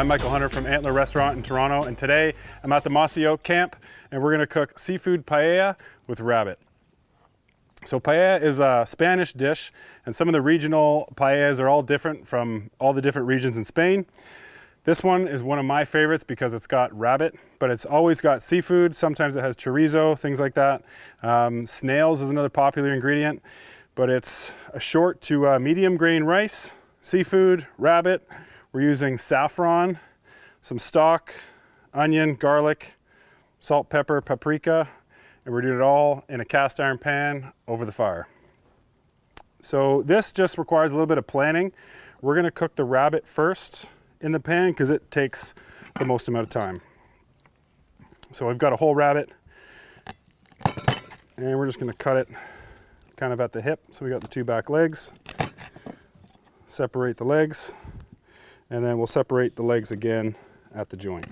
I'm Michael Hunter from Antler Restaurant in Toronto, and today I'm at the Mossy camp and we're gonna cook seafood paella with rabbit. So paella is a Spanish dish, and some of the regional paellas are all different from all the different regions in Spain. This one is one of my favorites because it's got rabbit, but it's always got seafood. Sometimes it has chorizo, things like that. Snails is another popular ingredient, but it's a short to medium grain rice, seafood, rabbit. We're using saffron, some stock, onion, garlic, salt, pepper, paprika, and we're doing it all in a cast iron pan over the fire. So this just requires a little bit of planning. We're gonna cook the rabbit first in the pan because it takes the most amount of time. So I've got a whole rabbit and we're just gonna cut it kind of at the hip. So we got the two back legs, separate the legs, and then we'll separate the legs again at the joint.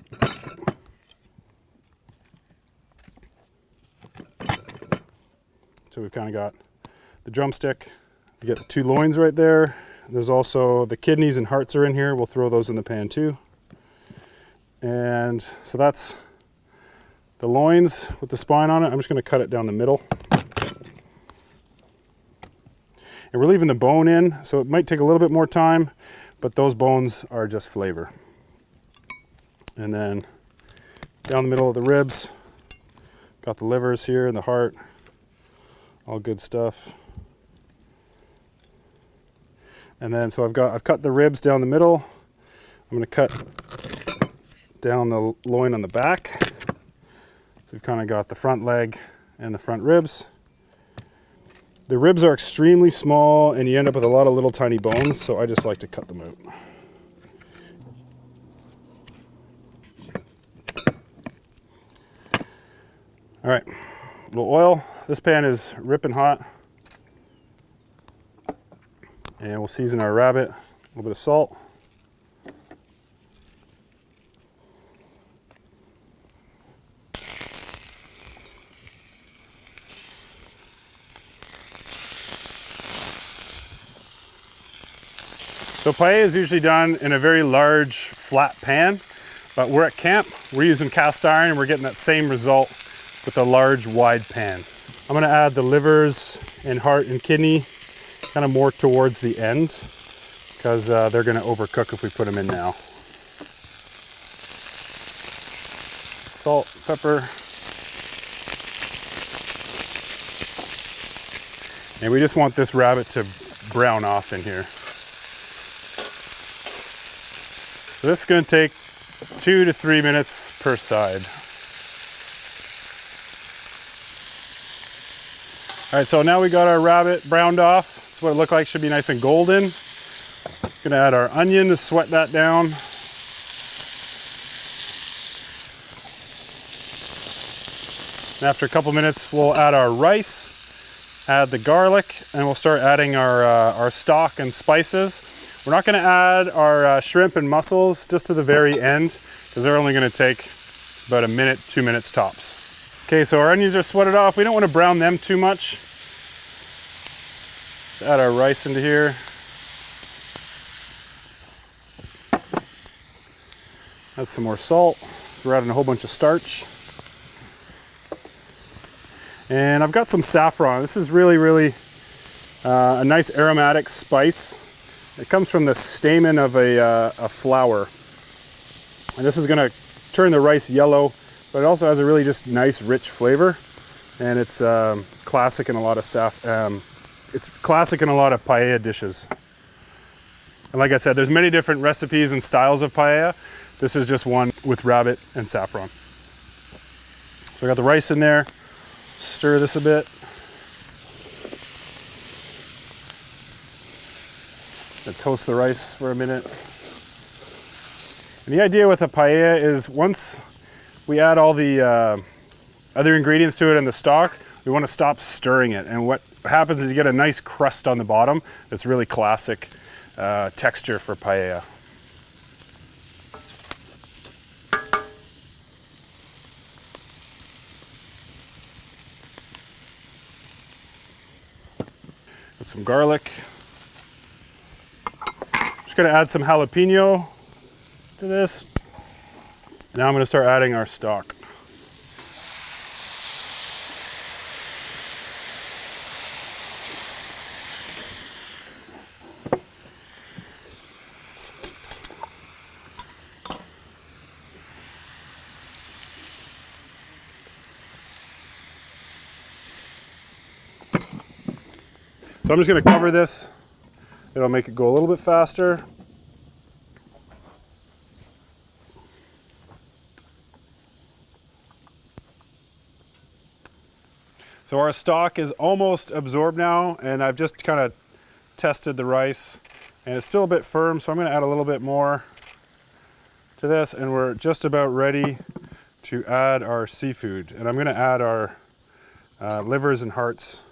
So we've kind of got the drumstick. You get the two loins right there. There's also the kidneys and hearts are in here. We'll throw those in the pan too. And so that's the loins with the spine on it. I'm just going to cut it down the middle. And we're leaving the bone in, so it might take a little bit more time, but those bones are just flavor. And then down the middle of the ribs, got the livers here and the heart, all good stuff. And then so I've cut the ribs down the middle. I'm going to cut down the loin on the back. So we've kind of got the front leg and the front ribs. The ribs are extremely small and you end up with a lot of little tiny bones, so I just like to cut them out. All right, a little oil. This pan is ripping hot. And we'll season our rabbit, a little bit of salt. So paella is usually done in a very large flat pan, but we're at camp, we're using cast iron and we're getting that same result with a large wide pan. I'm gonna add the livers and heart and kidney kind of more towards the end because they're gonna overcook if we put them in now. Salt, pepper. And we just want this rabbit to brown off in here. So this is going to take 2 to 3 minutes per side. All right, so now we got our rabbit browned off. That's what it looked like, should be nice and golden. Gonna add our onion to sweat that down. And after a couple minutes, we'll add our rice, add the garlic, and we'll start adding our stock and spices. We're not going to add our shrimp and mussels just to the very end because they're only going to take about 1 minute, 2 minutes tops. Okay, so our onions are sweated off. We don't want to brown them too much. Just add our rice into here. Add some more salt. So we're adding a whole bunch of starch. And I've got some saffron. This is really, really a nice aromatic spice. It comes from the stamen of a flower. And this is gonna turn the rice yellow, but it also has a really just nice, rich flavor. And it's classic in a lot of paella dishes. And like I said, there's many different recipes and styles of paella. This is just one with rabbit and saffron. So I got the rice in there. Stir this a bit. Toast the rice for a minute. And the idea with a paella is once we add all the other ingredients to it and the stock, we want to stop stirring it. And what happens is you get a nice crust on the bottom that's really classic texture for paella. Got some garlic. Just gonna add some jalapeno. to this. Now I'm going to start adding our stock. So I'm just going to cover this. It'll make it go a little bit faster. So our stock is almost absorbed now, and I've just kind of tested the rice, and it's still a bit firm, so I'm going to add a little bit more to this, and we're just about ready to add our seafood. And I'm going to add our livers and hearts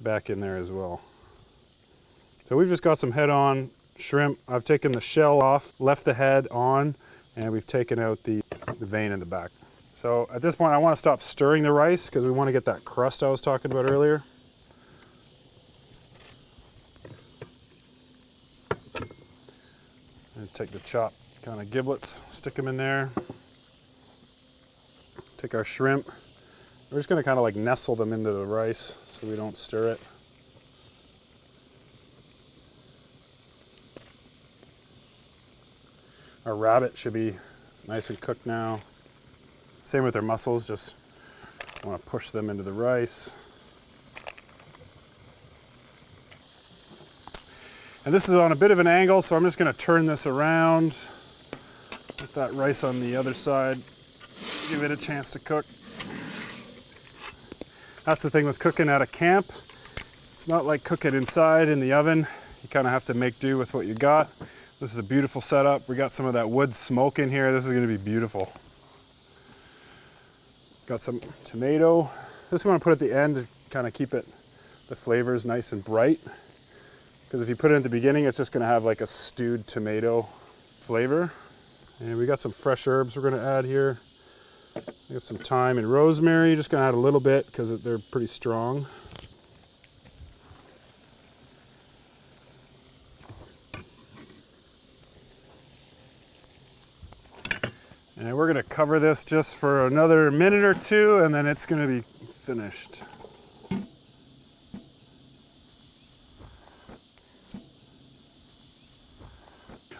back in there as well. So we've just got some head-on shrimp. I've taken the shell off, left the head on, and we've taken out the vein in the back. So at this point I want to stop stirring the rice because we want to get that crust I was talking about earlier. And take the chopped kind of giblets, stick them in there. Take our shrimp. We're just going to kind of like nestle them into the rice so we don't stir it. Our rabbit should be nice and cooked now. Same with our mussels, just want to push them into the rice. And this is on a bit of an angle, so I'm just going to turn this around. Put that rice on the other side. Give it a chance to cook. That's the thing with cooking at a camp. It's not like cooking inside in the oven. You kind of have to make do with what you got. This is a beautiful setup. We got some of that wood smoke in here. This is going to be beautiful. Got some tomato. This one I put at the end to kind of keep it, the flavors nice and bright. Because if you put it at the beginning, it's just going to have like a stewed tomato flavor. And we got some fresh herbs we're going to add here. We got some thyme and rosemary. Just going to add a little bit because they're pretty strong. And we're going to cover this just for another minute or two, and then it's going to be finished.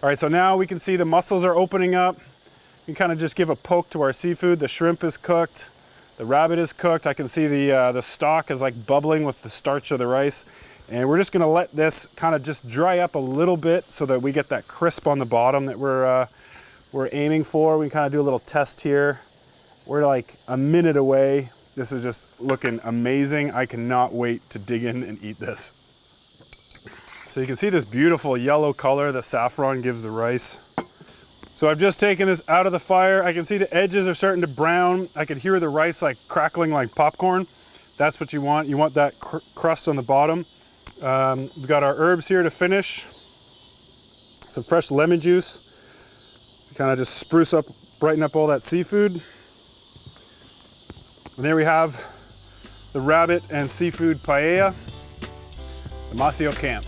All right, so now we can see the mussels are opening up. You can kind of just give a poke to our seafood. The shrimp is cooked. The rabbit is cooked. I can see the stock is like bubbling with the starch of the rice. And we're just going to let this kind of just dry up a little bit so that we get that crisp on the bottom that we're aiming for. We can kind of do a little test here. We're like a minute away. This is just looking amazing. I cannot wait to dig in and eat this. So you can see this beautiful yellow color that saffron gives the rice. So I've just taken this out of the fire. I can see the edges are starting to brown. I can hear the rice like crackling like popcorn. That's what you want. You want that crust on the bottom. We've got our herbs here to finish. Some fresh lemon juice. Kind of just spruce up, brighten up all that seafood. And there we have the rabbit and seafood paella, the Mossy camp.